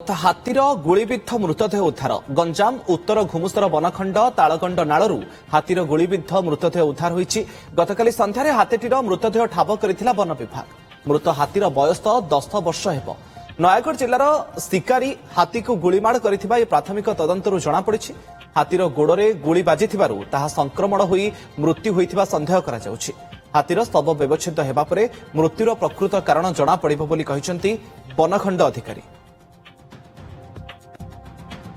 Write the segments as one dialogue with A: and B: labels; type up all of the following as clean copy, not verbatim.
A: ହାତୀର ଗୁଳିବିଦ୍ଧ ମୃତଦେହ ଉଦ୍ଧାର ଗଞ୍ଜାମ ଉତ୍ତର ଘୁମୁସର ବନଖଣ୍ଡ ତାଳଗଣ୍ଡ ନାଳରୁ ହାତୀର ଗୁଳିବିଦ୍ଧ ମୃତଦେହ ଉଦ୍ଧାର ହୋଇଛି। ଗତକାଲି ସନ୍ଧ୍ୟାରେ ହାତୀଟିର ମୃତଦେହ ଠାବ କରିଥିଲା ବନ ବିଭାଗ। ମୃତ ହାତୀର ବୟସ 10 ବର୍ଷ ହେବ। ନୟାଗଡ଼ ଜିଲ୍ଲାର ଶିକାରୀ ହାତୀକୁ ଗୁଳିମାଡ଼ କରିଥିବା ଏହି ପ୍ରାଥମିକ ତଦନ୍ତରୁ ଜଣାପଡ଼ିଛି। ହାତୀର ଗୋଡ଼ରେ ଗୁଳି ବାଜିଥିବାରୁ ତାହା ସଂକ୍ରମଣ ହୋଇ ମୃତ୍ୟୁ ହୋଇଥିବା ସନ୍ଦେହ କରାଯାଉଛି। ହାତୀର ଶବ ବ୍ୟବଚ୍ଛେଦ ହେବା ପରେ ମୃତ୍ୟୁର ପ୍ରକୃତ କାରଣ ଜଣାପଡ଼ିବ ବୋଲି କହିଛନ୍ତି ବନଖଣ୍ଡ ଅଧିକାରୀ।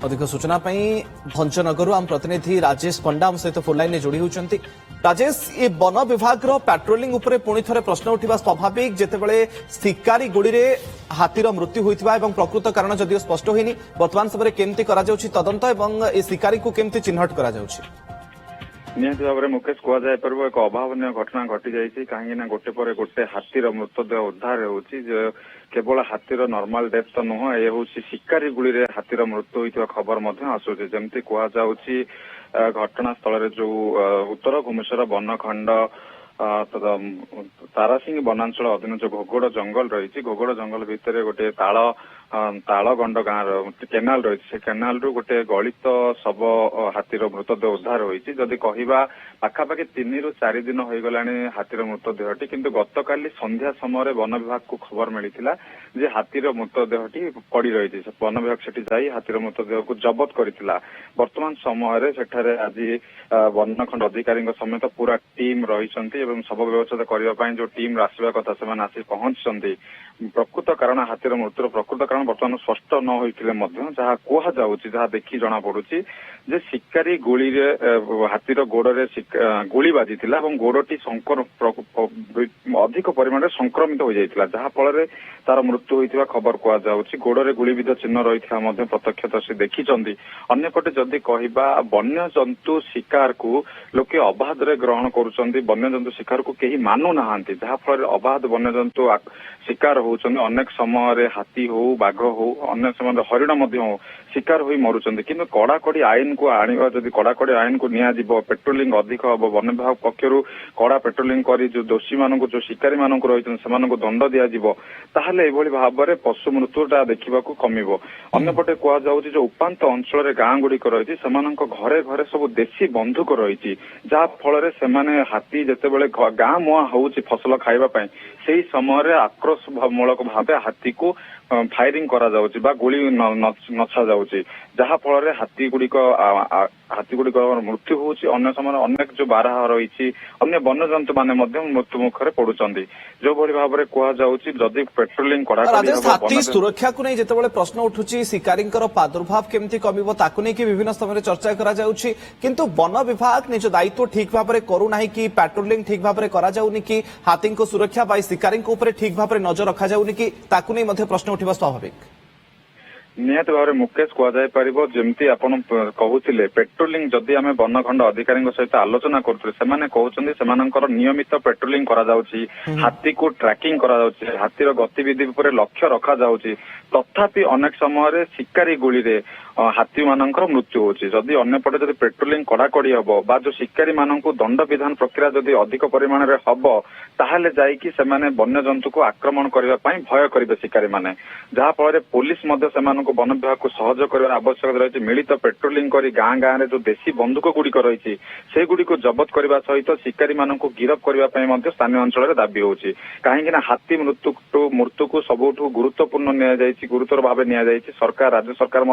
A: अधिक सूचना भंजनगर आम प्रतिनिधि राजेश पंडा आम सहित फोन लाइन जोड़ी होती। राजेश, ये वन विभाग पेट्रोलिंग उपरे पुणी थे प्रश्न उठा स्वाभाविक जितेबाला शिकारी गुड़ी हाथीर मृत्यु होता है प्रकृत कारण जदिव स्पष्ट होनी वर्तमान समय केमती तदंत ए शिकारी को केमती चिन्हट करा
B: निहती भाव में मुकेश कहपर एक अभावन घटना घटी जाइए कहीं गोटे पर गोटे हाथीर मृतदेह उद्धार होती केवल हाथीर नॉर्मल डेथ तो नुह ये हूँ शिकारी गुड़ी हाथीर मृत्यु होता खबर आसूची जमती कहुची घटनास्थल जो उत्तर घुमुसर बनखंड तारासिंह वनांचल अधीन जो घोगड़ जंगल रही घोगड़ जंगल भितर गोटे तालगंड गाँव केनाल रही से केनाल रु गोटे गलित शव हाथीर मृतदेह उद्धार होती जदि कहवा पाखापाखि 3 ରୁ 4 दिन हो गलानी हाथीर मृतदेहटी किंतु गतकाली संध्या समय वन विभाग को खबर मिलता जे हाथीर मृतदेहटी पड़ी रही वन विभाग से जाई हाथीर मृतदेह को जबत करथिला। वर्तमान समय सेठारे आज वनखंड अधिकारी समेत पूरा टीम रही शव व्यवस्था करने जो टीम आसवा कथा से आसी पहुंची प्रकृत कारण हाथीर मृत्युर प्रकृत कारण बर्तमान स्पष्ट न होते जहाँ कहुच्छी जहाँ देखी जना पड़ुची जे शिकारी गुड़ी हाथीर गोड़े गुड़ी बाजी गोड़टी अधिक परिमाण संक्रमित हो जाता जहाँफल तार मृत्यु होता खबर कहुच्छी गोड़े गुड़ीविध चिन्ह रही प्रत्यक्षदर्शी देखी अंपटे जदि कहवा वन्य जंतु शिकार को लोके अबाध ग्रहण करुँच वन्य जंतु शिकार को कहीं मानु ना जहाँफल अबाध वन्य जंतु शिकार होउछन अनेक समय हाथी हो बाघ हो अनेक समय हरिण हो शिकार हो मरुचंदी किंतु कड़ाकड़ी आईन को आनिबा जदि कड़ाकड़ी आईन को निया जिवो पेट्रोलिंग अधिक हम वन विभाग पक्षर कड़ा पेट्रोलिंग करी जो दोषी मानक जो शिकारी मानक रही से दंड दि जाव ताहले एभली भाव में पशु मृत्युटा देखा कमिबो। अन्यपटे कहुच्छी जो उपांत अंचल गाँ गुड़िक रही घरे घरे सब देशी बंदूक रही जहाँफल से हाथी जितेबाला गाँ मुआ होउची फसल खाइबा से समय आक्रोश मूलक भाव हाथी को फायरिंग करा जाउची बा गोली नछा जाउची जहाँफल हाथी गुड़िक मृत्यु होउची अन्य समय अनेक जो बारह रही अन्य वन्य जंतु माने मृत्यु मुखरे पड़ुचंदी जो भली भाव में कहुच्छी जदि पेट्रोलिंग
A: हाथी सुरक्षा को नहीं जितेबाला प्रश्न उठुची शिकारी प्रादुर्भाव केमती कमिबो ताकू नहीं कि विभिन्न समय चर्चा करा जाउची किंतु वन विभाग निज दायित्व ठीक भाव में करूना कि पेट्रोलिंग ठीक भाव में करा जाउनी कि हाथी को सुरक्षा बा शिकारी ठीक भाव में नजर रखा जाउनी कि ताकू नहीं मध्य प्रश्न उठिबा स्वाभाविक।
B: निहती भाव में मुकेश कहुपर जमती आपन कहते पेट्रोलिंग जदि आम वनखंड अधिकारी सहित आलोचना करुँचे नियमित पेट्रोलिंग हाथी को ट्रैकिंग हाथीर गतिविधि पर लक्ष्य रखा तथापि अनेक समय शिकारी गुड़ी हाथी मानक मृत्यु होची जदि अन्यपटे जदि पेट्रोलिंग कड़ाकड़ी हम बा जो शिकारी मानक दंड विधान प्रक्रिया जदि अधिक परिमाण में हम ताहले जाइकी से वन्य जंतु को आक्रमण करने भय करेंगे शिकारी माने जहाँफल पुलिस वन विभाग को सहयोग कर आवश्यकता रही मिलित पेट्रोलिंग कर गाँ गाँव में जो देशी बंदूक गुड़िक रही से गुड़िक जबत करने सहित शिकारी मानक गिरफ करने स्थानीय अंचल दाबी होची कहीं हाथी मृत्यु को सबुठ गुरुत्वपूर्ण गुरुतर भाव नि सरकार राज्य सरकार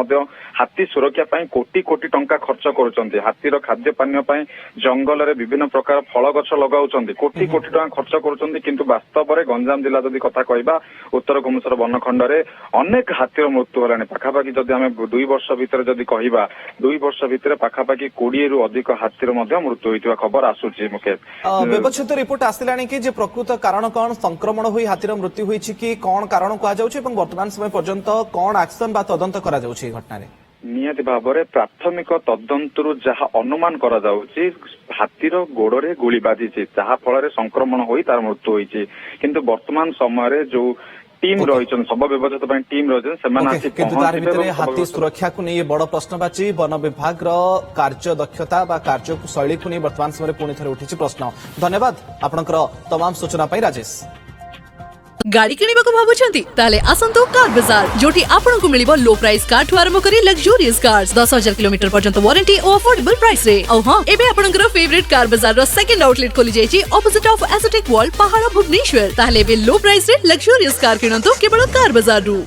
B: हाथी सुरक्षा कोटी कोटी टंका खर्च करुँच हाथीर खाद्य पानीय जंगल में विभिन्न प्रकार फल गछ लगाउछ कोटी कोटी टंका खर्च करुँच किंतु वास्तव में गंजाम जिला जदि कथा कहवा उत्तर घुमुसर वनखंड में अनेक हाथीर मृत्यु होलानी पाखापाखि जदि आम 2 वर्ष भितर जदि कहवा 2 वर्ष भितर पाखापाखि 20 ରୁ अधिक हाथीर मृत्यु होता खबर आसूची। मुकेश
A: व्यवच्छेद रिपोर्ट आसिलानी कि जे प्रकृत कारण कौन संक्रमण हुई हाथीर मृत्यु होईछि कि कौन कारण कहुच्छे वर्तमान समय पर्यंत कौन एक्शन बा तदंत करा जाउछि घटना
B: निहती भाव में प्राथमिक तदंतरु जहाँ अनुमान करा जाउछि हाथीर गोड़े गुड़ी बाजी जहाँफल संक्रमण हो तार मृत्यु होईछि किंतु वर्तमान समय जो टीम रही सब व्यवस्था टीम रही
A: हाथी सुरक्षा को नहीं बड़ प्रश्नवाची वन विभाग कार्य दक्षता कार्य शैली को नहीं वर्तमान समय पुणी थे उठी प्रश्न। धन्यवाद आपनकर तमाम सूचना राजेश।
C: गाड़ी किଣିବାକୁ ଭାବୁଛନ୍ତି ତାହେଲେ ଆସନ୍ତୁ କାର ବାजार ଯୋଠି ଆପଣଙ୍କୁ ମିଳିବ लो प्राइस कार ठु आरंभ करी लग्जरियस कार्स 10,000 किलोमीटर पर्यंत वारंटी और अफोर्डेबल प्राइस रे औ हां एबे आपनकर फेवरेट कार बाजार रो सेकंड आउटलेट खोली जायछि ऑपोजिट ऑफ एसोटेक वॉल पहाड़ भुवनेश्वर ताहले एबे लो प्राइस रे लग्जरियस कार किणंतु केवल कार बाजार रु।